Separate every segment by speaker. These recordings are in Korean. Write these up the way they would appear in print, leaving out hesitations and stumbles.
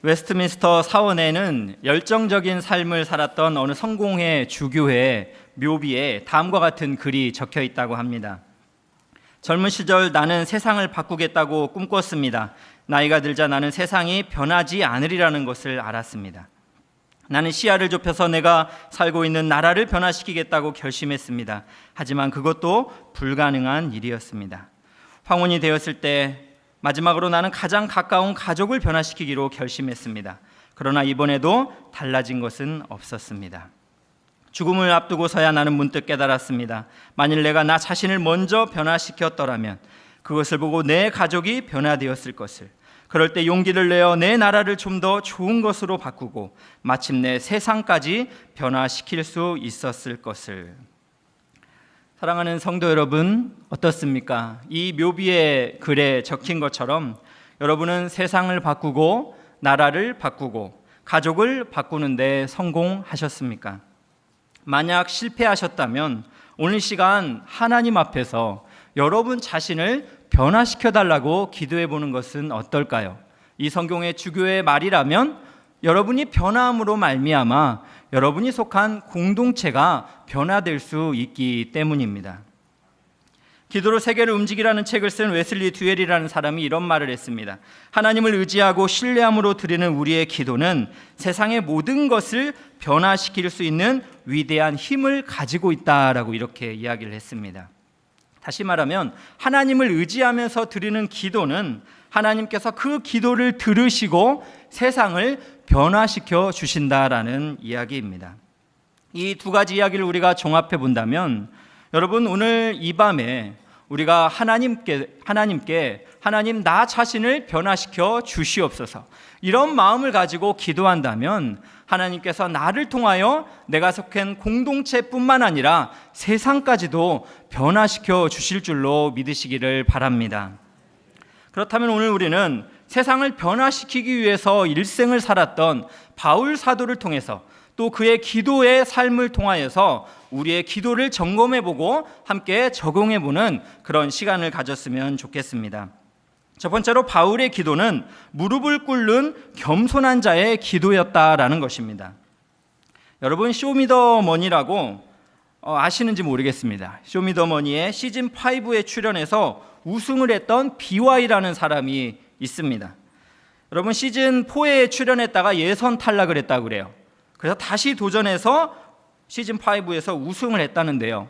Speaker 1: 웨스트민스터 사원에는 열정적인 삶을 살았던 어느 성공회 주교회 묘비에 다음과 같은 글이 적혀 있다고 합니다. 젊은 시절 나는 세상을 바꾸겠다고 꿈꿨습니다. 나이가 들자 나는 세상이 변하지 않으리라는 것을 알았습니다. 나는 시야를 좁혀서 내가 살고 있는 나라를 변화시키겠다고 결심했습니다. 하지만 그것도 불가능한 일이었습니다. 황혼이 되었을 때 마지막으로 나는 가장 가까운 가족을 변화시키기로 결심했습니다. 그러나 이번에도 달라진 것은 없었습니다. 죽음을 앞두고서야 나는 문득 깨달았습니다. 만일 내가 나 자신을 먼저 변화시켰더라면 그것을 보고 내 가족이 변화되었을 것을. 그럴 때 용기를 내어 내 나라를 좀 더 좋은 것으로 바꾸고 마침내 세상까지 변화시킬 수 있었을 것을. 사랑하는 성도 여러분, 어떻습니까? 이 묘비의 글에 적힌 것처럼 여러분은 세상을 바꾸고 나라를 바꾸고 가족을 바꾸는 데 성공하셨습니까? 만약 실패하셨다면 오늘 시간 하나님 앞에서 여러분 자신을 변화시켜 달라고 기도해 보는 것은 어떨까요? 이 성경의 주교의 말이라면 여러분이 변화함으로 말미암아 여러분이 속한 공동체가 변화될 수 있기 때문입니다. 기도로 세계를 움직이라는 책을 쓴 웨슬리 듀웰이라는 사람이 이런 말을 했습니다. 하나님을 의지하고 신뢰함으로 드리는 우리의 기도는 세상의 모든 것을 변화시킬 수 있는 위대한 힘을 가지고 있다라고 이렇게 이야기를 했습니다. 다시 말하면 하나님을 의지하면서 드리는 기도는 하나님께서 그 기도를 들으시고 세상을 변화시켜 주신다라는 이야기입니다. 이 두 가지 이야기를 우리가 종합해 본다면 여러분, 오늘 이 밤에 우리가 하나님께 하나님 나 자신을 변화시켜 주시옵소서 이런 마음을 가지고 기도한다면 하나님께서 나를 통하여 내가 속한 공동체뿐만 아니라 세상까지도 변화시켜 주실 줄로 믿으시기를 바랍니다. 그렇다면 오늘 우리는 세상을 변화시키기 위해서 일생을 살았던 바울 사도를 통해서 또 그의 기도의 삶을 통하여서 우리의 기도를 점검해보고 함께 적용해보는 그런 시간을 가졌으면 좋겠습니다. 첫 번째로 바울의 기도는 무릎을 꿇는 겸손한 자의 기도였다라는 것입니다. 여러분, 쇼미더머니라고 아시는지 모르겠습니다. 쇼미더머니의 시즌5에 출연해서 우승을 했던 BY라는 사람이 있습니다. 여러분, 시즌4에 출연했다가 예선 탈락을 했다고 그래요. 그래서 다시 도전해서 시즌5에서 우승을 했다는데요.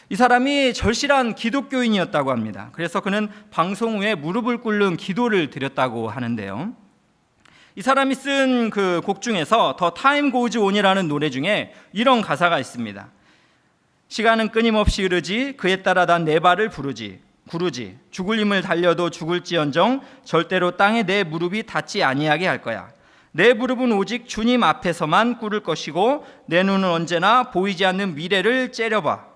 Speaker 1: 이 사람이 절실한 기독교인이었다고 합니다. 그래서 그는 방송 후에 무릎을 꿇는 기도를 드렸다고 하는데요. 이 사람이 쓴 그 곡 중에서 더 타임 고즈 온이라는 노래 중에 이런 가사가 있습니다. 시간은 끊임없이 흐르지 그에 따라 난 내 발을 구르지 죽을 힘을 달려도 죽을지언정 절대로 땅에 내 무릎이 닿지 아니하게 할 거야. 내 무릎은 오직 주님 앞에서만 꿇을 것이고 내 눈은 언제나 보이지 않는 미래를 째려봐.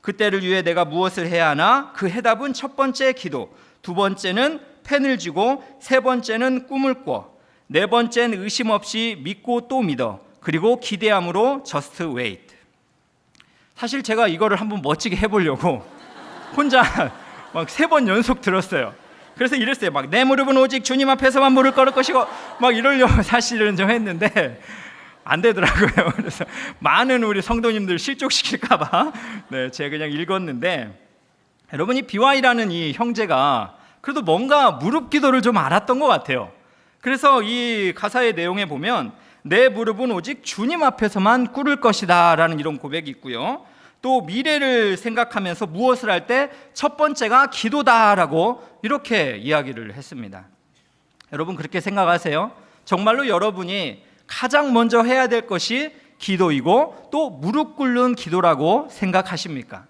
Speaker 1: 그때를 위해 내가 무엇을 해야 하나? 그 해답은 첫 번째 기도, 두 번째는 펜을 쥐고, 세 번째는 꿈을 꿔, 네 번째는 의심 없이 믿고 또 믿어, 그리고 기대함으로 just wait. 사실 제가 이거를 한번 멋지게 해보려고 혼자 막 3번 연속 들었어요. 그래서 이랬어요. 막 내 무릎은 오직 주님 앞에서만 무릎 꿇을 것이고 막 이러려고 사실은 좀 했는데 안 되더라고요. 그래서 많은 우리 성도님들 실족시킬까 봐 제가 그냥 읽었는데, 여러분이 BY라는 이 형제가 그래도 뭔가 무릎 기도를 좀 알았던 것 같아요. 그래서 이 가사의 내용에 보면 내 무릎은 오직 주님 앞에서만 꿇을 것이다 라는 이런 고백이 있고요. 또 미래를 생각하면서 무엇을 할 때 첫 번째가 기도다라고 이렇게 이야기를 했습니다. 여러분, 그렇게 생각하세요? 정말로 여러분이 가장 먼저 해야 될 것이 기도이고 또 무릎 꿇는 기도라고 생각하십니까?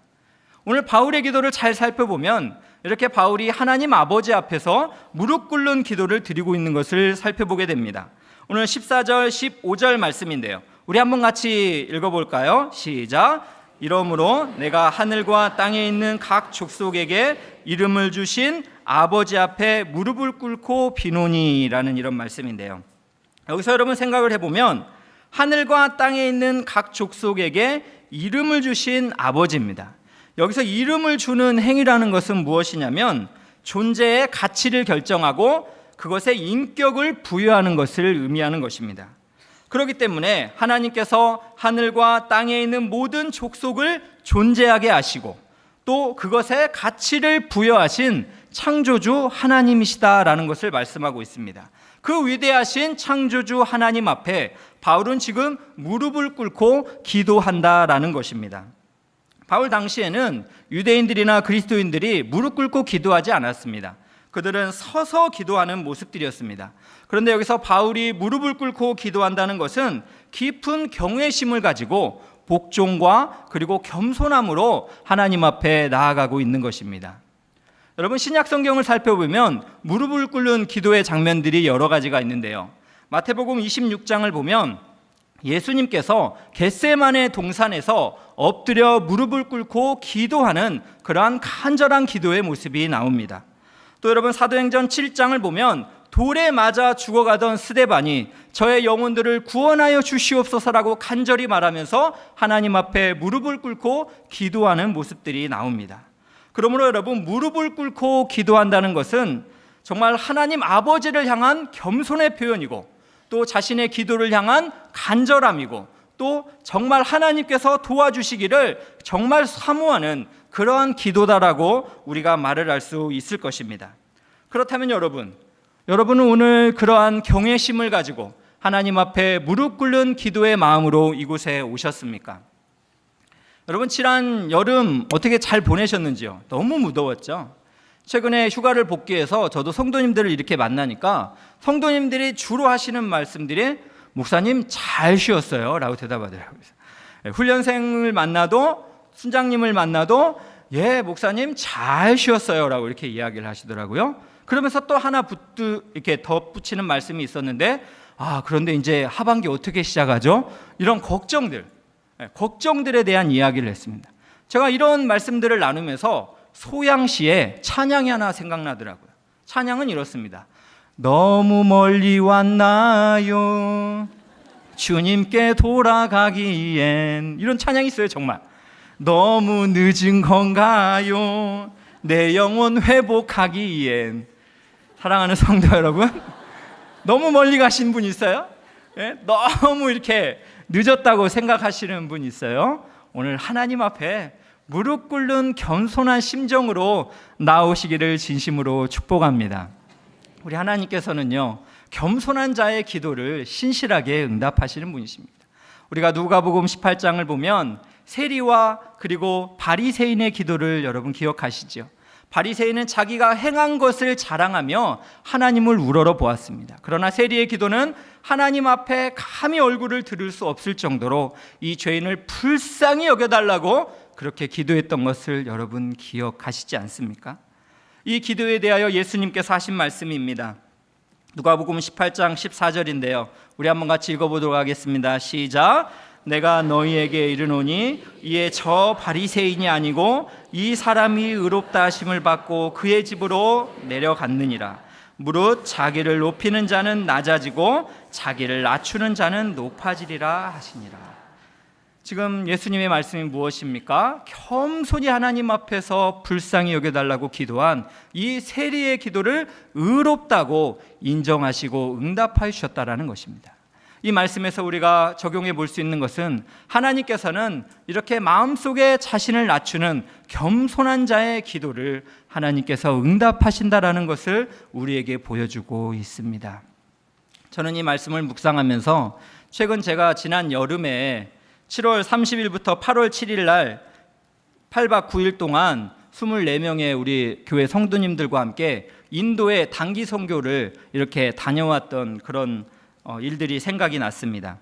Speaker 1: 오늘 바울의 기도를 잘 살펴보면 이렇게 바울이 하나님 아버지 앞에서 무릎 꿇는 기도를 드리고 있는 것을 살펴보게 됩니다. 오늘 14절, 15절 말씀인데요. 우리 한번 같이 읽어볼까요? 시작! 이러므로 내가 하늘과 땅에 있는 각 족속에게 이름을 주신 아버지 앞에 무릎을 꿇고 비노니라는 이런 말씀인데요. 여기서 여러분 생각을 해보면 하늘과 땅에 있는 각 족속에게 이름을 주신 아버지입니다. 여기서 이름을 주는 행위라는 것은 무엇이냐면 존재의 가치를 결정하고 그것에 인격을 부여하는 것을 의미하는 것입니다. 그렇기 때문에 하나님께서 하늘과 땅에 있는 모든 족속을 존재하게 하시고 또 그것에 가치를 부여하신 창조주 하나님이시다라는 것을 말씀하고 있습니다. 그 위대하신 창조주 하나님 앞에 바울은 지금 무릎을 꿇고 기도한다라는 것입니다. 바울 당시에는 유대인들이나 그리스도인들이 무릎 꿇고 기도하지 않았습니다. 그들은 서서 기도하는 모습들이었습니다. 그런데 여기서 바울이 무릎을 꿇고 기도한다는 것은 깊은 경외심을 가지고 복종과 그리고 겸손함으로 하나님 앞에 나아가고 있는 것입니다. 여러분, 신약 성경을 살펴보면 무릎을 꿇는 기도의 장면들이 여러 가지가 있는데요. 마태복음 26장을 보면 예수님께서 겟세마네 동산에서 엎드려 무릎을 꿇고 기도하는 그러한 간절한 기도의 모습이 나옵니다. 또 여러분, 사도행전 7장을 보면 돌에 맞아 죽어가던 스데반이 저의 영혼들을 구원하여 주시옵소서라고 간절히 말하면서 하나님 앞에 무릎을 꿇고 기도하는 모습들이 나옵니다. 그러므로 여러분, 무릎을 꿇고 기도한다는 것은 정말 하나님 아버지를 향한 겸손의 표현이고 또 자신의 기도를 향한 간절함이고 또 정말 하나님께서 도와주시기를 정말 사모하는 그러한 기도다라고 우리가 말을 할 수 있을 것입니다. 그렇다면 여러분은 오늘 그러한 경외심을 가지고 하나님 앞에 무릎 꿇는 기도의 마음으로 이곳에 오셨습니까? 여러분, 지난 여름 어떻게 잘 보내셨는지요? 너무 무더웠죠? 최근에 휴가를 복귀해서 저도 성도님들을 이렇게 만나니까 성도님들이 주로 하시는 말씀들이 목사님 잘 쉬었어요 라고 대답하더라고요. 훈련생을 만나도 순장님을 만나도 예 목사님 잘 쉬었어요 라고 이렇게 이야기를 하시더라고요. 그러면서 또 하나 이렇게 덧붙이는 말씀이 있었는데 그런데 이제 하반기 어떻게 시작하죠? 이런 걱정들에 대한 이야기를 했습니다. 제가 이런 말씀들을 나누면서 소양시의 찬양이 하나 생각나더라고요. 찬양은 이렇습니다. 너무 멀리 왔나요? 주님께 돌아가기엔, 이런 찬양이 있어요. 정말 너무 늦은 건가요? 내 영혼 회복하기엔. 사랑하는 성도 여러분, 너무 멀리 가신 분 있어요? 예? 너무 이렇게 늦었다고 생각하시는 분 있어요? 오늘 하나님 앞에 무릎 꿇는 겸손한 심정으로 나오시기를 진심으로 축복합니다. 우리 하나님께서는요, 겸손한 자의 기도를 신실하게 응답하시는 분이십니다. 우리가 누가복음 18장을 보면 세리와 그리고 바리새인의 기도를 여러분 기억하시죠? 바리새인은 자기가 행한 것을 자랑하며 하나님을 우러러 보았습니다. 그러나 세리의 기도는 하나님 앞에 감히 얼굴을 들을 수 없을 정도로 이 죄인을 불쌍히 여겨달라고 그렇게 기도했던 것을 여러분 기억하시지 않습니까? 이 기도에 대하여 예수님께서 하신 말씀입니다. 누가복음 18장 14절인데요. 우리 한번 같이 읽어보도록 하겠습니다. 시작. 내가 너희에게 이르노니 이에 저 바리새인이 아니고 이 사람이 의롭다 하심을 받고 그의 집으로 내려갔느니라. 무릇 자기를 높이는 자는 낮아지고 자기를 낮추는 자는 높아지리라 하시니라. 지금 예수님의 말씀이 무엇입니까? 겸손히 하나님 앞에서 불쌍히 여겨달라고 기도한 이 세리의 기도를 의롭다고 인정하시고 응답하여 주셨다라는 것입니다. 이 말씀에서 우리가 적용해 볼 수 있는 것은 하나님께서는 이렇게 마음속에 자신을 낮추는 겸손한 자의 기도를 하나님께서 응답하신다라는 것을 우리에게 보여주고 있습니다. 저는 이 말씀을 묵상하면서 최근 제가 지난 여름에 7월 30일부터 8월 7일 날 8박 9일 동안 24명의 우리 교회 성도님들과 함께 인도의 단기 선교를 이렇게 다녀왔던 그런 일들이 생각이 났습니다.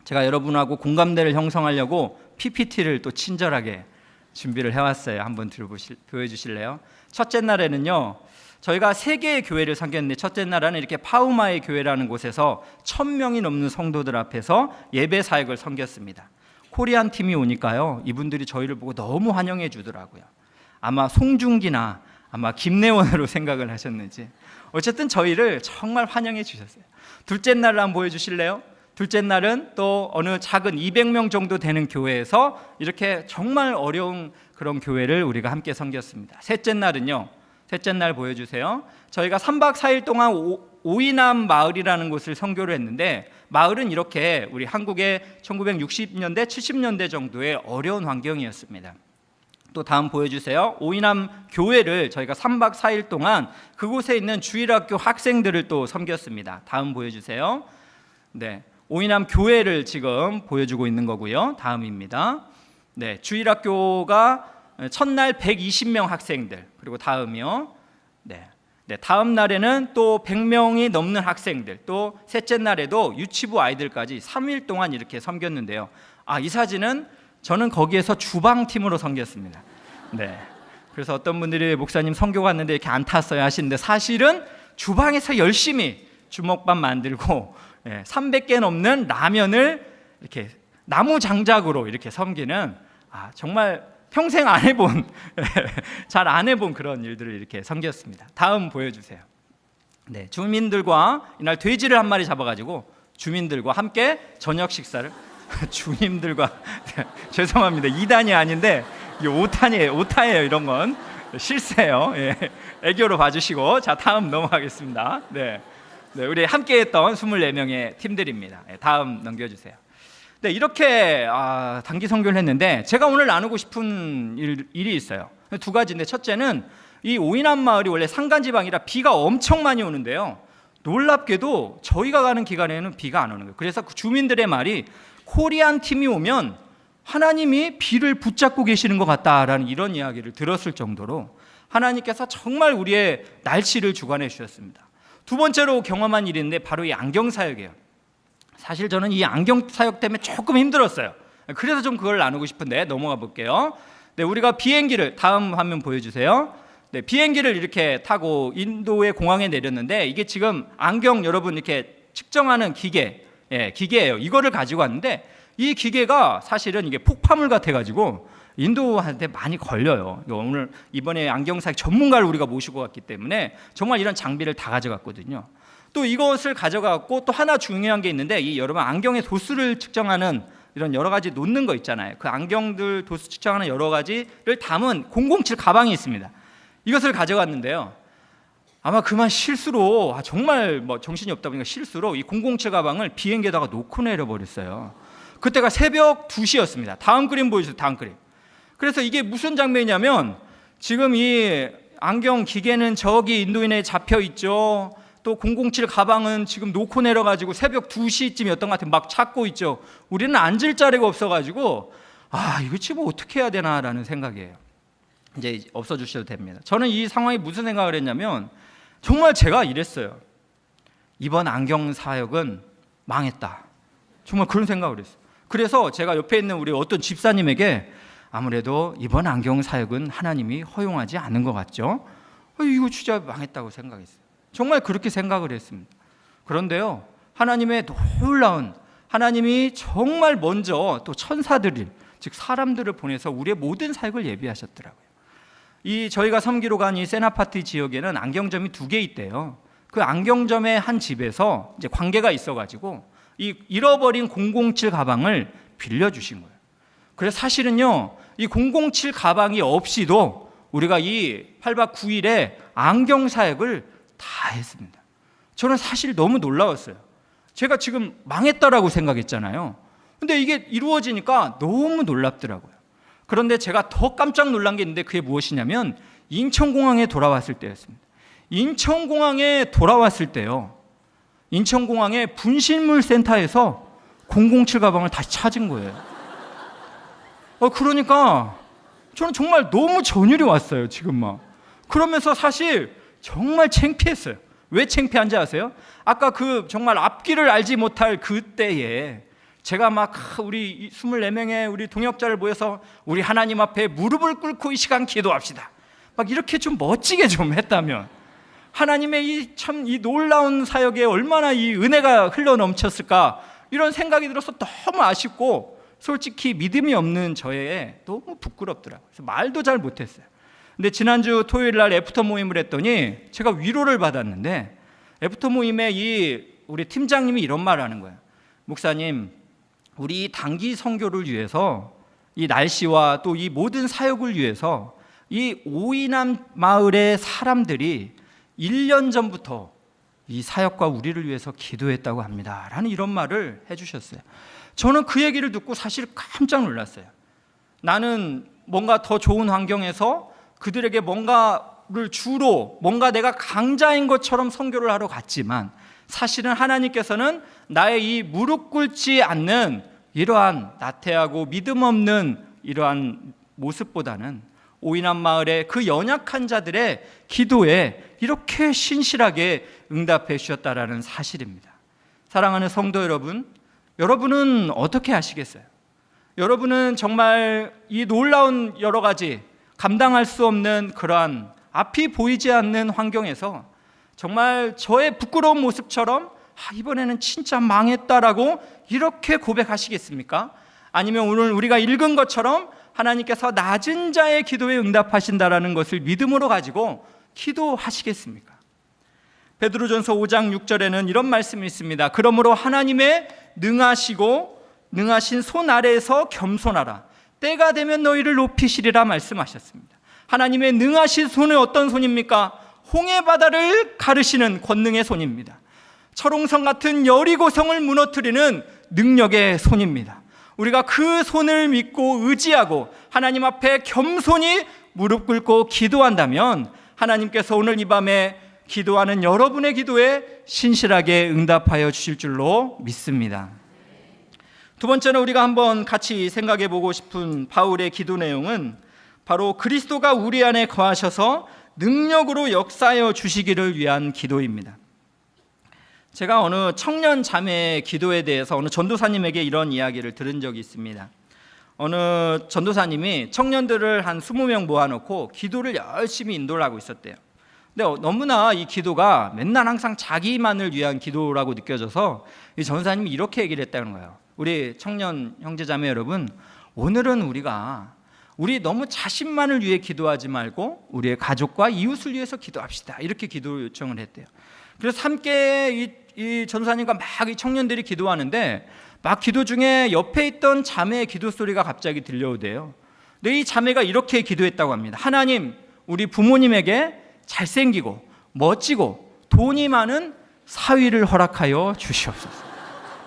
Speaker 1: 제가 여러분하고 공감대를 형성하려고 PPT를 또 친절하게 준비를 해왔어요. 한번 보여주실래요? 첫째 날에는요, 저희가 3개의 교회를 섬겼는데 첫째 날에는 이렇게 파우마의 교회라는 곳에서 1000명이 넘는 성도들 앞에서 예배 사역을 섬겼습니다. 코리안 팀이 오니까요, 이분들이 저희를 보고 너무 환영해 주더라고요. 아마 송중기나 아마 김내원으로 생각을 하셨는지 어쨌든 저희를 정말 환영해 주셨어요. 둘째 날을 한번 보여주실래요? 둘째 날은 또 어느 작은 200명 정도 되는 교회에서 이렇게 정말 어려운 그런 교회를 우리가 함께 섬겼습니다. 셋째 날은요, 셋째 날 보여주세요. 저희가 3박 4일 동안 오이남 마을이라는 곳을 선교를 했는데, 마을은 이렇게 우리 한국의 1960년대 70년대 정도의 어려운 환경이었습니다. 또 다음 보여주세요. 오이남 교회를 저희가 3박 4일 동안 그곳에 있는 주일학교 학생들을 또 섬겼습니다. 다음 보여주세요. 네, 오이남 교회를 지금 보여주고 있는 거고요. 다음입니다. 네, 주일학교가 첫날 120명 학생들, 그리고 다음이요. 네, 다음 날에는 또 100명이 넘는 학생들, 또 셋째 날에도 유치부 아이들까지 3일 동안 이렇게 섬겼는데요. 이 사진은 저는 거기에서 주방팀으로 섬겼습니다. 네, 그래서 어떤 분들이 목사님 선교 갔는데 이렇게 안 탔어요 하시는데, 사실은 주방에서 열심히 주먹밥 만들고 300개 넘는 라면을 이렇게 나무 장작으로 이렇게 섬기는, 정말 평생 안 해본 잘 안 해본 그런 일들을 이렇게 섬겼습니다. 다음 보여주세요. 네, 주민들과 이날 돼지를 한 마리 잡아가지고 주민들과 함께 저녁 식사를 주님들과 죄송합니다. 2단이 아닌데 5탄이에요. 오타예요. 이런 건 실수예요. 애교로 봐주시고, 자 다음 넘어가겠습니다. 네, 우리 함께했던 24명의 팀들입니다. 다음 넘겨주세요. 네, 이렇게 단기 선교를 했는데, 제가 오늘 나누고 싶은 일이 있어요. 두 가지인데, 첫째는 이 오이남 마을이 원래 산간지방이라 비가 엄청 많이 오는데요, 놀랍게도 저희가 가는 기간에는 비가 안 오는 거예요. 그래서 그 주민들의 말이, 코리안 팀이 오면 하나님이 비를 붙잡고 계시는 것 같다라는 이런 이야기를 들었을 정도로 하나님께서 정말 우리의 날씨를 주관해 주셨습니다. 두 번째로 경험한 일인데 바로 이 안경 사역이에요. 사실 저는 이 안경 사역 때문에 조금 힘들었어요. 그래서 좀 그걸 나누고 싶은데 넘어가 볼게요. 네, 우리가 비행기를, 다음 화면 보여주세요. 네, 비행기를 이렇게 타고 인도의 공항에 내렸는데, 이게 지금 안경 여러분 이렇게 측정하는 기계예요. 이거를 가지고 왔는데, 이 기계가 사실은 이게 폭파물 같아가지고 인도한테 많이 걸려요. 오늘 이번에 안경 사역 전문가를 우리가 모시고 왔기 때문에 정말 이런 장비를 다 가져갔거든요. 또 이것을 가져갔고, 또 하나 중요한 게 있는데, 이 여러분 안경의 도수를 측정하는 이런 여러 가지 놓는 거 있잖아요. 그 안경들 도수 측정하는 여러 가지를 담은 007 가방이 있습니다. 이것을 가져갔는데요, 아마 그만 실수로, 정말 정신이 없다 보니까 실수로 이 007 가방을 비행기에다가 놓고 내려버렸어요. 그때가 새벽 2시였습니다. 다음 그림 보여주세요. 다음 그림. 그래서 이게 무슨 장면이냐면, 지금 이 안경 기계는 저기 인도인에 잡혀 있죠. 또 007 가방은 지금 놓고 내려가지고 새벽 2시쯤이었던 것 같아요. 막 찾고 있죠. 우리는 앉을 자리가 없어가지고 이거 지금 어떻게 해야 되나라는 생각이에요. 이제 없어주셔도 됩니다. 저는 이 상황이 무슨 생각을 했냐면, 정말 제가 이랬어요. 이번 안경 사역은 망했다. 정말 그런 생각을 했어요. 그래서 제가 옆에 있는 우리 어떤 집사님에게, 아무래도 이번 안경 사역은 하나님이 허용하지 않은 것 같죠? 이거 진짜 망했다고 생각했어요. 정말 그렇게 생각을 했습니다. 그런데요, 하나님의 놀라운, 하나님이 정말 먼저 또 천사들을, 즉 사람들을 보내서 우리의 모든 사역을 예비하셨더라고요. 이 저희가 섬기러 간 이 세나파티 지역에는 안경점이 2개 있대요. 그 안경점의 한 집에서 이제 관계가 있어가지고 이 잃어버린 007 가방을 빌려주신 거예요. 그래서 사실은요, 이 007 가방이 없이도 우리가 이 8박 9일에 안경 사역을 다 했습니다. 저는 사실 너무 놀라웠어요. 제가 지금 망했다라고 생각했잖아요. 근데 이게 이루어지니까 너무 놀랍더라고요. 그런데 제가 더 깜짝 놀란 게 있는데, 그게 무엇이냐면 인천공항에 돌아왔을 때였습니다. 인천공항에 돌아왔을 때요, 인천공항의 분실물 센터에서 007 가방을 다시 찾은 거예요. 그러니까 저는 정말 너무 전율이 왔어요, 지금 막. 그러면서 사실 정말 창피했어요. 왜 창피한지 아세요? 아까 그 정말 앞길을 알지 못할 그때에 제가 막 우리 24명의 우리 동역자를 모여서 우리 하나님 앞에 무릎을 꿇고 이 시간 기도합시다, 막 이렇게 좀 멋지게 좀 했다면, 하나님의 이 놀라운 사역에 얼마나 이 은혜가 흘러 넘쳤을까, 이런 생각이 들어서 너무 아쉽고, 솔직히 믿음이 없는 저에 너무 부끄럽더라고요. 그래서 말도 잘 못했어요. 근데 지난주 토요일 날 애프터 모임을 했더니 제가 위로를 받았는데, 애프터 모임에 우리 팀장님이 이런 말을 하는 거예요. 목사님, 우리 단기 선교를 위해서, 이 날씨와 또 이 모든 사역을 위해서 이 오이남 마을의 사람들이 1년 전부터 이 사역과 우리를 위해서 기도했다고 합니다 라는 이런 말을 해주셨어요. 저는 그 얘기를 듣고 사실 깜짝 놀랐어요. 나는 뭔가 더 좋은 환경에서 그들에게 뭔가를 주로 뭔가 내가 강자인 것처럼 선교를 하러 갔지만 사실은 하나님께서는 나의 이 무릎 꿇지 않는 이러한 나태하고 믿음 없는 이러한 모습보다는 오이남 마을의 그 연약한 자들의 기도에 이렇게 신실하게 응답해 주셨다라는 사실입니다. 사랑하는 성도 여러분, 여러분은 어떻게 하시겠어요? 여러분은 정말 이 놀라운 여러 가지 감당할 수 없는 그러한 앞이 보이지 않는 환경에서 정말 저의 부끄러운 모습처럼 이번에는 진짜 망했다라고 이렇게 고백하시겠습니까? 아니면 오늘 우리가 읽은 것처럼 하나님께서 낮은 자의 기도에 응답하신다라는 것을 믿음으로 가지고 기도하시겠습니까? 베드로전서 5장 6절에는 이런 말씀이 있습니다. 그러므로 하나님의 능하신 손 아래에서 겸손하라. 때가 되면 너희를 높이시리라 말씀하셨습니다. 하나님의 능하신 손은 어떤 손입니까? 홍해 바다를 가르시는 권능의 손입니다. 철옹성 같은 여리고성을 무너뜨리는 능력의 손입니다. 우리가 그 손을 믿고 의지하고 하나님 앞에 겸손히 무릎 꿇고 기도한다면 하나님께서 오늘 이 밤에 기도하는 여러분의 기도에 신실하게 응답하여 주실 줄로 믿습니다. 두 번째는 우리가 한번 같이 생각해 보고 싶은 바울의 기도 내용은 바로 그리스도가 우리 안에 거하셔서 능력으로 역사하여 주시기를 위한 기도입니다. 제가 어느 청년 자매의 기도에 대해서 어느 전도사님에게 이런 이야기를 들은 적이 있습니다. 어느 전도사님이 청년들을 한 20명 모아놓고 기도를 열심히 인도를 하고 있었대요. 근데 너무나 이 기도가 맨날 항상 자기만을 위한 기도라고 느껴져서 이 전도사님이 이렇게 얘기를 했다는 거예요. 우리 청년 형제자매 여러분, 오늘은 우리 너무 자신만을 위해 기도하지 말고 우리의 가족과 이웃을 위해서 기도합시다. 이렇게 기도 요청을 했대요. 그래서 함께 이 전도사님과 막 이 청년들이 기도하는데 막 기도 중에 옆에 있던 자매의 기도 소리가 갑자기 들려오대요. 근데 이 자매가 이렇게 기도했다고 합니다. 하나님, 우리 부모님에게 잘생기고 멋지고 돈이 많은 사위를 허락하여 주시옵소서.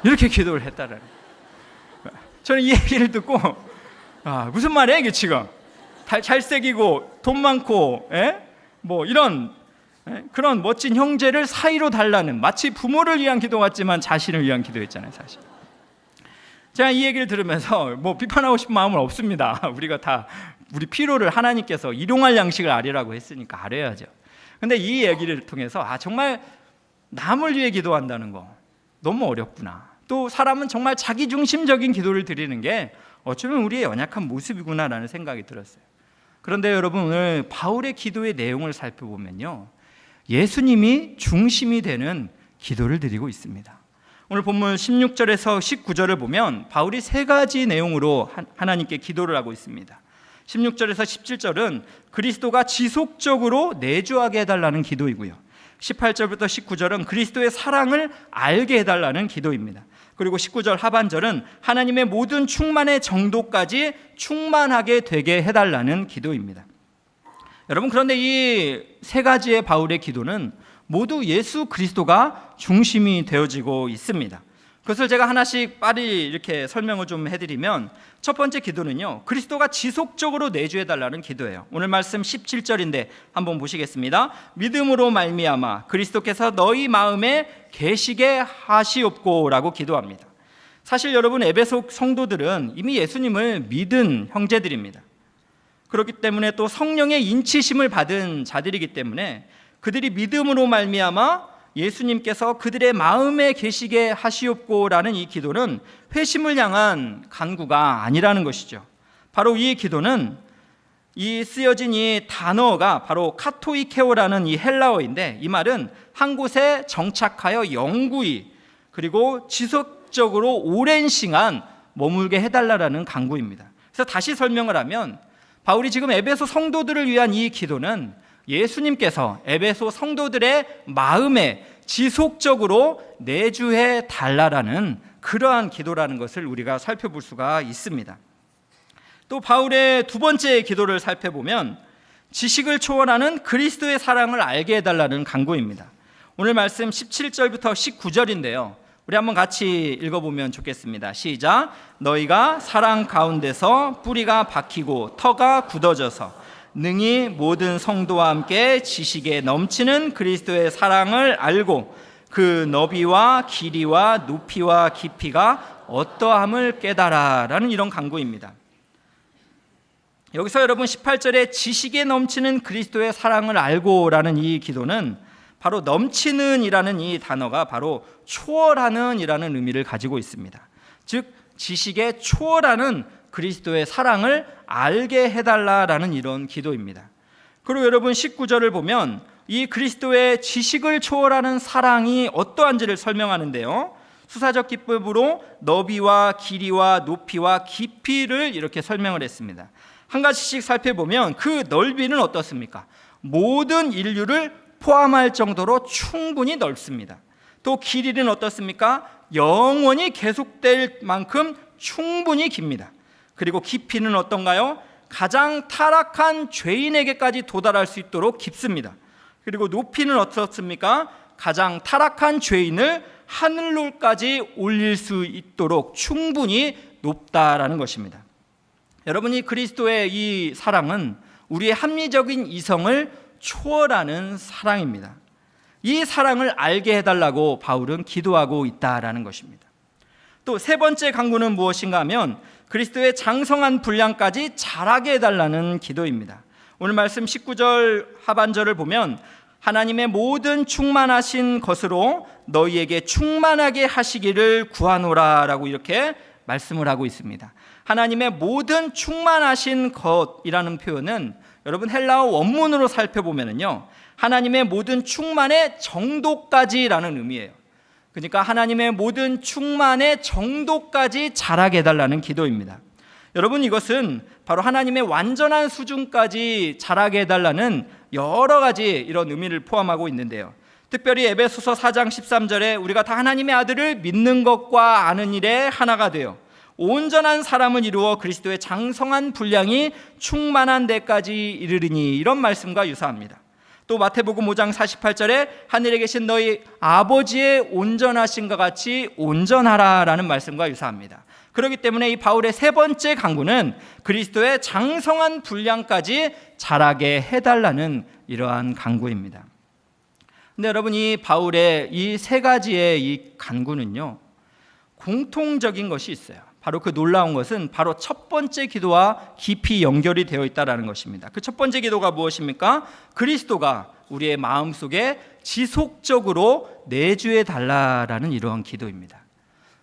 Speaker 1: 이렇게 기도를 했다라는 거예요. 저는 이 얘기를 듣고 무슨 말이야 이게 지금? 잘생기고 돈 많고 뭐 이런 그런 멋진 형제를 사이로 달라는, 마치 부모를 위한 기도 같지만 자신을 위한 기도였잖아요. 사실 제가 이 얘기를 들으면서 뭐 비판하고 싶은 마음은 없습니다. 우리가 다 우리 필요를 하나님께서 일용할 양식을 아뢰라고 했으니까 아뢰야죠. 근데 이 얘기를 통해서 정말 남을 위해 기도한다는 거 너무 어렵구나. 또 사람은 정말 자기중심적인 기도를 드리는 게 어쩌면 우리의 연약한 모습이구나라는 생각이 들었어요. 그런데 여러분, 오늘 바울의 기도의 내용을 살펴보면요, 예수님이 중심이 되는 기도를 드리고 있습니다. 오늘 본문 16절에서 19절을 보면 바울이 세 가지 내용으로 하나님께 기도를 하고 있습니다. 16절에서 17절은 그리스도가 지속적으로 내주하게 해달라는 기도이고요, 18절부터 19절은 그리스도의 사랑을 알게 해달라는 기도입니다. 그리고 19절 하반절은 하나님의 모든 충만의 정도까지 충만하게 되게 해달라는 기도입니다. 여러분, 그런데 이 세 가지의 바울의 기도는 모두 예수 그리스도가 중심이 되어지고 있습니다. 그것을 제가 하나씩 빨리 이렇게 설명을 좀 해드리면, 첫 번째 기도는요, 그리스도가 지속적으로 내주해달라는 기도예요. 오늘 말씀 17절인데 한번 보시겠습니다. 믿음으로 말미암아 그리스도께서 너희 마음에 계시게 하시옵고 라고 기도합니다. 사실 여러분, 에베소 성도들은 이미 예수님을 믿은 형제들입니다. 그렇기 때문에 또 성령의 인치심을 받은 자들이기 때문에 그들이 믿음으로 말미암아 예수님께서 그들의 마음에 계시게 하시옵고라는 이 기도는 회심을 향한 간구가 아니라는 것이죠. 바로 이 기도는 이 쓰여진 이 단어가 바로 카토이케오라는 이 헬라어인데, 이 말은 한 곳에 정착하여 영구히 그리고 지속적으로 오랜 시간 머물게 해달라는 간구입니다. 그래서 다시 설명을 하면, 바울이 지금 에베소 성도들을 위한 이 기도는 예수님께서 에베소 성도들의 마음에 지속적으로 내주해 달라라는 그러한 기도라는 것을 우리가 살펴볼 수가 있습니다. 또 바울의 두 번째 기도를 살펴보면 지식을 초월하는 그리스도의 사랑을 알게 해달라는 간구입니다. 오늘 말씀 17절부터 19절인데요. 우리 한번 같이 읽어보면 좋겠습니다. 시작. 너희가 사랑 가운데서 뿌리가 박히고 터가 굳어져서 능히 모든 성도와 함께 지식에 넘치는 그리스도의 사랑을 알고 그 너비와 길이와 높이와 깊이가 어떠함을 깨달아 라는 이런 간구입니다. 여기서 여러분 18절에 지식에 넘치는 그리스도의 사랑을 알고 라는 이 기도는 바로 넘치는 이라는 이 단어가 바로 초월하는 이라는 의미를 가지고 있습니다. 즉 지식에 초월하는 그리스도의 사랑을 알게 해달라라는 이런 기도입니다. 그리고 여러분 19절을 보면 이 그리스도의 지식을 초월하는 사랑이 어떠한지를 설명하는데요. 수사적 기법으로 너비와 길이와 높이와 깊이를 이렇게 설명을 했습니다. 한 가지씩 살펴보면 그 넓이는 어떻습니까? 모든 인류를 포함할 정도로 충분히 넓습니다. 또 길이는 어떻습니까? 영원히 계속될 만큼 충분히 깁니다. 그리고 깊이는 어떤가요? 가장 타락한 죄인에게까지 도달할 수 있도록 깊습니다. 그리고 높이는 어떻습니까? 가장 타락한 죄인을 하늘로까지 올릴 수 있도록 충분히 높다라는 것입니다. 여러분이 그리스도의 이 사랑은 우리의 합리적인 이성을 초월하는 사랑입니다. 이 사랑을 알게 해달라고 바울은 기도하고 있다라는 것입니다. 또 세 번째 간구는 무엇인가 하면 그리스도의 장성한 분량까지 자라게 해달라는 기도입니다. 오늘 말씀 19절 하반절을 보면 하나님의 모든 충만하신 것으로 너희에게 충만하게 하시기를 구하노라 라고 이렇게 말씀을 하고 있습니다. 하나님의 모든 충만하신 것이라는 표현은 여러분 헬라어 원문으로 살펴보면요, 하나님의 모든 충만의 정도까지라는 의미예요. 그러니까 하나님의 모든 충만의 정도까지 자라게 해달라는 기도입니다. 여러분 이것은 바로 하나님의 완전한 수준까지 자라게 해달라는 여러 가지 이런 의미를 포함하고 있는데요. 특별히 에베소서 4장 13절에 우리가 다 하나님의 아들을 믿는 것과 아는 일에 하나가 되어 온전한 사람을 이루어 그리스도의 장성한 분량이 충만한 데까지 이르리니, 이런 말씀과 유사합니다. 또 마태복음 5장 48절에 하늘에 계신 너희 아버지의 온전하신것 같이 온전하라 라는 말씀과 유사합니다. 그렇기 때문에 이 바울의 세 번째 간구는 그리스도의 장성한 분량까지 자라게 해달라는 이러한 간구입니다. 근데 여러분 이 바울의 이 세 가지의 이 간구는요, 공통적인 것이 있어요. 바로 그 놀라운 것은 바로 첫 번째 기도와 깊이 연결이 되어 있다는 것입니다. 그 첫 번째 기도가 무엇입니까? 그리스도가 우리의 마음속에 지속적으로 내주해 달라라는 이러한 기도입니다.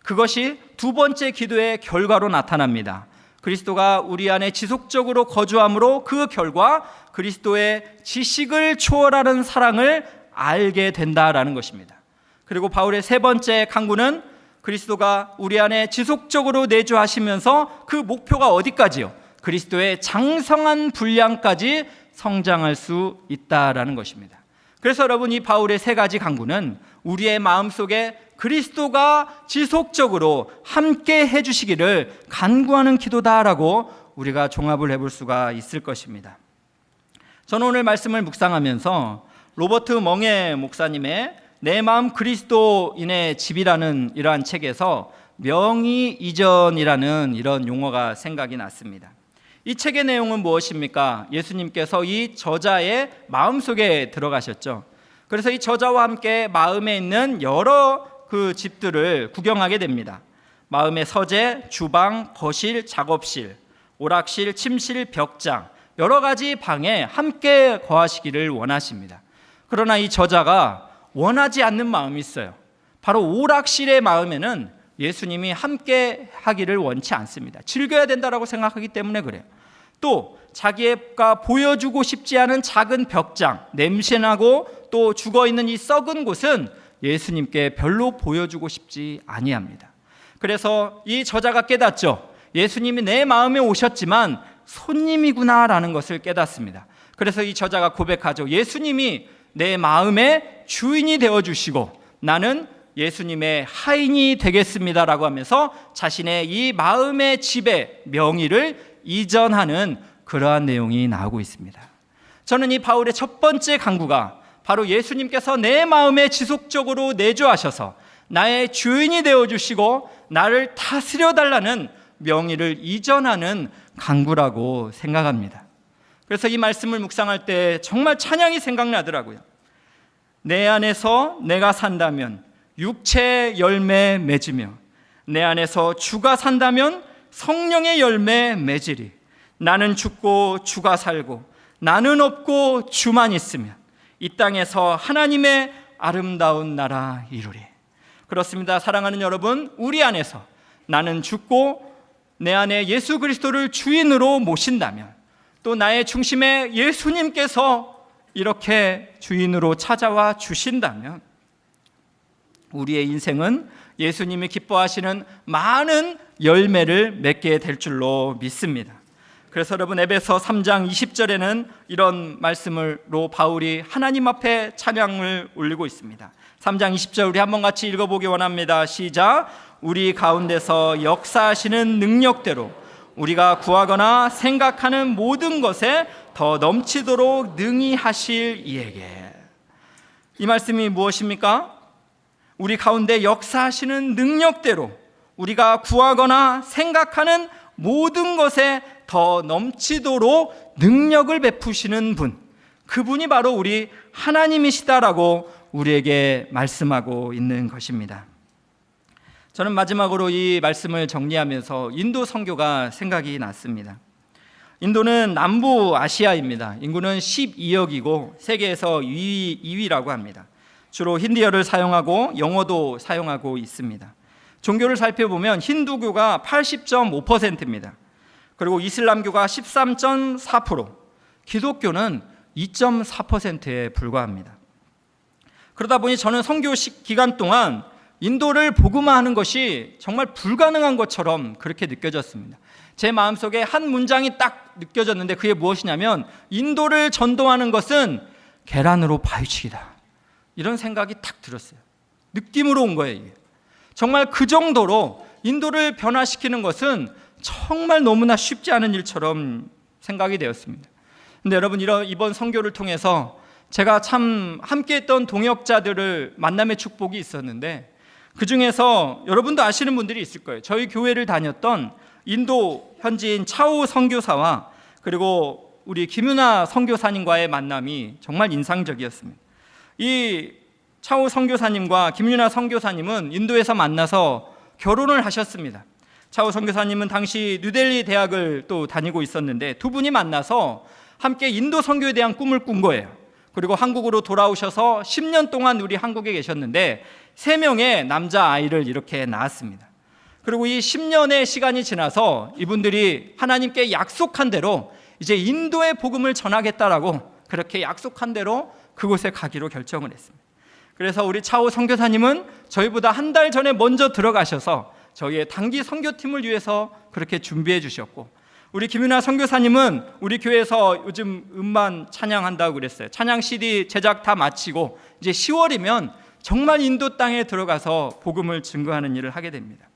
Speaker 1: 그것이 두 번째 기도의 결과로 나타납니다. 그리스도가 우리 안에 지속적으로 거주함으로 그 결과 그리스도의 지식을 초월하는 사랑을 알게 된다라는 것입니다. 그리고 바울의 세 번째 간구는 그리스도가 우리 안에 지속적으로 내주하시면서 그 목표가 어디까지요? 그리스도의 장성한 분량까지 성장할 수 있다라는 것입니다. 그래서 여러분 이 바울의 세 가지 간구는 우리의 마음속에 그리스도가 지속적으로 함께 해주시기를 간구하는 기도다라고 우리가 종합을 해볼 수가 있을 것입니다. 저는 오늘 말씀을 묵상하면서 로버트 멍에 목사님의 내 마음 그리스도인의 집이라는 이러한 책에서 명의 이전이라는 이런 용어가 생각이 났습니다. 이 책의 내용은 무엇입니까? 예수님께서 이 저자의 마음속에 들어가셨죠. 그래서 이 저자와 함께 마음에 있는 여러 그 집들을 구경하게 됩니다. 마음의 서재, 주방, 거실, 작업실, 오락실, 침실, 벽장, 여러 가지 방에 함께 거하시기를 원하십니다. 그러나 이 저자가 원하지 않는 마음이 있어요. 바로 오락실의 마음에는 예수님이 함께 하기를 원치 않습니다. 즐겨야 된다고 생각하기 때문에 그래요. 또 자기가 보여주고 싶지 않은 작은 벽장, 냄새나고 또 죽어있는 이 썩은 곳은 예수님께 별로 보여주고 싶지 아니합니다. 그래서 이 저자가 깨닫죠. 예수님이 내 마음에 오셨지만 손님이구나라는 것을 깨닫습니다. 그래서 이 저자가 고백하죠. 예수님이 내 마음의 주인이 되어주시고 나는 예수님의 하인이 되겠습니다라고 하면서 자신의 이 마음의 집의 명의를 이전하는 그러한 내용이 나오고 있습니다. 저는 이 바울의 첫 번째 간구가 바로 예수님께서 내 마음에 지속적으로 내주하셔서 나의 주인이 되어주시고 나를 다스려 달라는 명의를 이전하는 간구라고 생각합니다. 그래서 이 말씀을 묵상할 때 정말 찬양이 생각나더라고요. 내 안에서 내가 산다면 육체의 열매 맺으며 내 안에서 주가 산다면 성령의 열매 맺으리. 나는 죽고 주가 살고 나는 없고 주만 있으면 이 땅에서 하나님의 아름다운 나라 이루리. 그렇습니다. 사랑하는 여러분, 우리 안에서 나는 죽고 내 안에 예수 그리스도를 주인으로 모신다면, 또 나의 중심에 예수님께서 이렇게 주인으로 찾아와 주신다면 우리의 인생은 예수님이 기뻐하시는 많은 열매를 맺게 될 줄로 믿습니다. 그래서 여러분, 에베소 3장 20절에는 이런 말씀으로 바울이 하나님 앞에 찬양을 올리고 있습니다. 3장 20절 우리 한번 같이 읽어보기 원합니다. 시작. 우리 가운데서 역사하시는 능력대로 우리가 구하거나 생각하는 모든 것에 더 넘치도록 능히 하실 이에게. 이 말씀이 무엇입니까? 우리 가운데 역사하시는 능력대로 우리가 구하거나 생각하는 모든 것에 더 넘치도록 능력을 베푸시는 분, 그분이 바로 우리 하나님이시다라고 우리에게 말씀하고 있는 것입니다. 저는 마지막으로 이 말씀을 정리하면서 인도 선교가 생각이 났습니다. 인도는 남부 아시아입니다. 인구는 12억이고 세계에서 2위라고 합니다. 주로 힌디어를 사용하고 영어도 사용하고 있습니다. 종교를 살펴보면 힌두교가 80.5%입니다. 그리고 이슬람교가 13.4%, 기독교는 2.4%에 불과합니다. 그러다 보니 저는 선교 기간 동안 인도를 복음화하는 것이 정말 불가능한 것처럼 그렇게 느껴졌습니다. 제 마음속에 한 문장이 딱 느껴졌는데 그게 무엇이냐면 인도를 전도하는 것은 계란으로 파헤치기다, 이런 생각이 딱 들었어요. 느낌으로 온 거예요. 이게 정말 그 정도로 인도를 변화시키는 것은 정말 너무나 쉽지 않은 일처럼 생각이 되었습니다. 근데 여러분, 이번 선교를 통해서 제가 참 함께했던 동역자들을 만남의 축복이 있었는데, 그 중에서 여러분도 아시는 분들이 있을 거예요. 저희 교회를 다녔던 인도 현지인 차우 선교사와 그리고 우리 김윤아 선교사님과의 만남이 정말 인상적이었습니다. 이 차우 선교사님과 김윤아 선교사님은 인도에서 만나서 결혼을 하셨습니다. 차우 선교사님은 당시 뉴델리 대학을 또 다니고 있었는데 두 분이 만나서 함께 인도 선교에 대한 꿈을 꾼 거예요. 그리고 한국으로 돌아오셔서 10년 동안 우리 한국에 계셨는데 3명의 남자아이를 이렇게 낳았습니다. 그리고 이 10년의 시간이 지나서 이분들이 하나님께 약속한 대로 이제 인도의 복음을 전하겠다라고 그렇게 약속한 대로 그곳에 가기로 결정을 했습니다. 그래서 우리 차오 선교사님은 저희보다 한 달 전에 먼저 들어가셔서 저희의 단기 선교팀을 위해서 그렇게 준비해 주셨고, 우리 김윤아 선교사님은 우리 교회에서 요즘 음반 찬양한다고 그랬어요. 찬양 CD 제작 다 마치고 이제 10월이면 정말 인도 땅에 들어가서 복음을 증거하는 일을 하게 됩니다.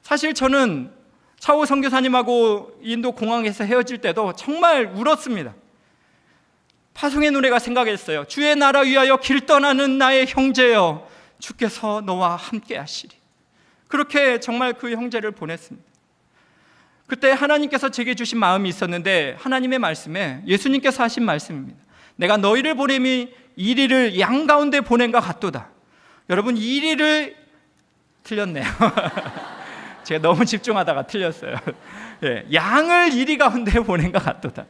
Speaker 1: 사실 저는 차오 선교사님하고 인도 공항에서 헤어질 때도 정말 울었습니다. 파송의 노래가 생각했어요. 주의 나라 위하여 길 떠나는 나의 형제여, 주께서 너와 함께 하시리. 그렇게 정말 그 형제를 보냈습니다. 그때 하나님께서 제게 주신 마음이 있었는데, 하나님의 말씀에 예수님께서 하신 말씀입니다. 내가 너희를 보냄이 이리를 양 가운데 보낸과 같도다. 여러분, 이리를 틀렸네요. 제가 너무 집중하다가 틀렸어요. 예, 양을 이리 가운데 보낸과 같도다.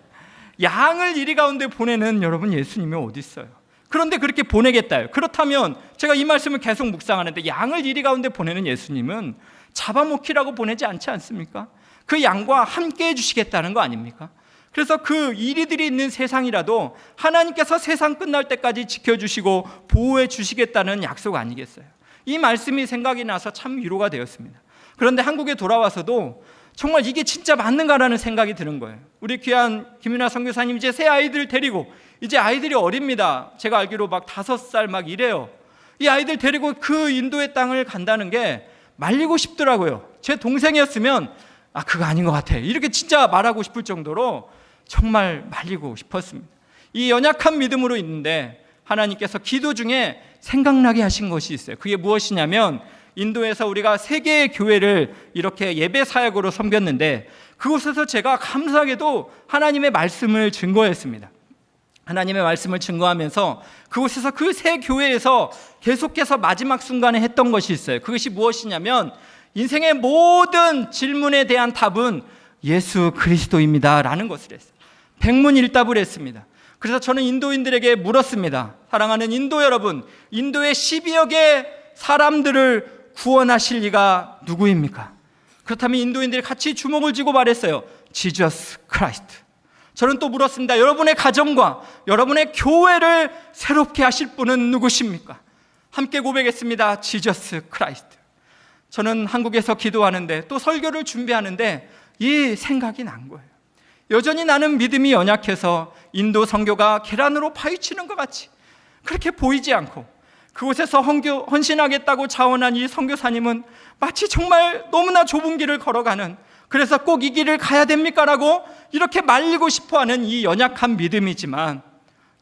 Speaker 1: 양을 이리 가운데 보내는 여러분 예수님이 어디 있어요? 그런데 그렇게 보내겠다요. 그렇다면 제가 이 말씀을 계속 묵상하는데, 양을 이리 가운데 보내는 예수님은 잡아먹히라고 보내지 않지 않습니까? 그 양과 함께 해주시겠다는 거 아닙니까? 그래서 그 이리들이 있는 세상이라도 하나님께서 세상 끝날 때까지 지켜주시고 보호해 주시겠다는 약속 아니겠어요? 이 말씀이 생각이 나서 참 위로가 되었습니다. 그런데 한국에 돌아와서도 정말 이게 진짜 맞는가라는 생각이 드는 거예요. 우리 귀한 김윤아 선교사님 이제 새 아이들 데리고, 이제 아이들이 어립니다. 제가 알기로 막 5살 막 이래요. 이 아이들 데리고 그 인도의 땅을 간다는 게 말리고 싶더라고요. 제 동생이었으면 그거 아닌 것 같아, 이렇게 진짜 말하고 싶을 정도로 정말 말리고 싶었습니다. 이 연약한 믿음으로 있는데 하나님께서 기도 중에 생각나게 하신 것이 있어요. 그게 무엇이냐면 인도에서 우리가 3개의 교회를 이렇게 예배 사역으로 섬겼는데 그곳에서 제가 감사하게도 하나님의 말씀을 증거했습니다. 하나님의 말씀을 증거하면서 그곳에서 그 3교회에서 계속해서 마지막 순간에 했던 것이 있어요. 그것이 무엇이냐면 인생의 모든 질문에 대한 답은 예수 그리스도입니다 라는 것을 했어요. 백문일답을 했습니다. 그래서 저는 인도인들에게 물었습니다. 사랑하는 인도 여러분, 인도의 12여 개 사람들을 구원하실 이가 누구입니까? 그렇다면 인도인들이 같이 주먹을 쥐고 말했어요. 지저스 크라이스트. 저는 또 물었습니다. 여러분의 가정과 여러분의 교회를 새롭게 하실 분은 누구십니까? 함께 고백했습니다. 지저스 크라이스트. 저는 한국에서 기도하는데 또 설교를 준비하는데 이 생각이 난 거예요. 여전히 나는 믿음이 연약해서 인도 선교가 계란으로 파헤치는 것 같이 그렇게 보이지 않고 그곳에서 헌신하겠다고 자원한 이 선교사님은 마치 정말 너무나 좁은 길을 걸어가는, 그래서 꼭 이 길을 가야 됩니까? 라고 이렇게 말리고 싶어하는 이 연약한 믿음이지만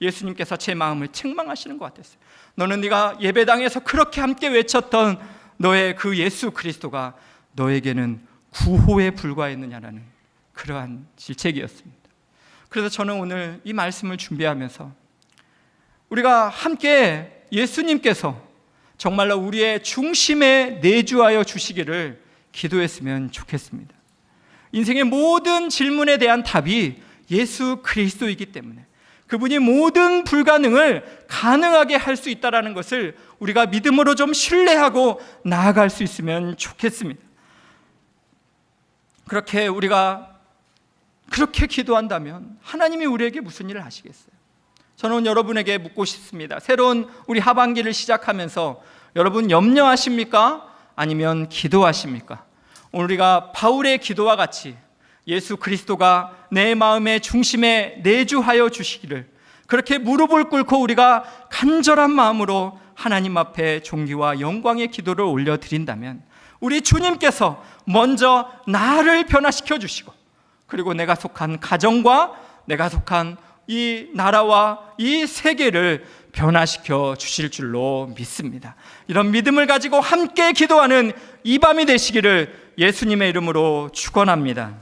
Speaker 1: 예수님께서 제 마음을 책망하시는 것 같았어요. 너는 네가 예배당에서 그렇게 함께 외쳤던 너의 그 예수 그리스도가 너에게는 구호에 불과했느냐라는 그러한 질책이었습니다. 그래서 저는 오늘 이 말씀을 준비하면서 우리가 함께 예수님께서 정말로 우리의 중심에 내주하여 주시기를 기도했으면 좋겠습니다. 인생의 모든 질문에 대한 답이 예수 그리스도이기 때문에 그분이 모든 불가능을 가능하게 할 수 있다는 것을 우리가 믿음으로 좀 신뢰하고 나아갈 수 있으면 좋겠습니다. 그렇게 우리가 그렇게 기도한다면 하나님이 우리에게 무슨 일을 하시겠어요? 저는 여러분에게 묻고 싶습니다. 새로운 우리 하반기를 시작하면서 여러분 염려하십니까? 아니면 기도하십니까? 오늘 우리가 바울의 기도와 같이 예수 그리스도가 내 마음의 중심에 내주하여 주시기를 그렇게 무릎을 꿇고 우리가 간절한 마음으로 하나님 앞에 존귀와 영광의 기도를 올려드린다면 우리 주님께서 먼저 나를 변화시켜 주시고 그리고 내가 속한 가정과 내가 속한 이 나라와 이 세계를 변화시켜 주실 줄로 믿습니다. 이런 믿음을 가지고 함께 기도하는 이 밤이 되시기를 예수님의 이름으로 축원합니다.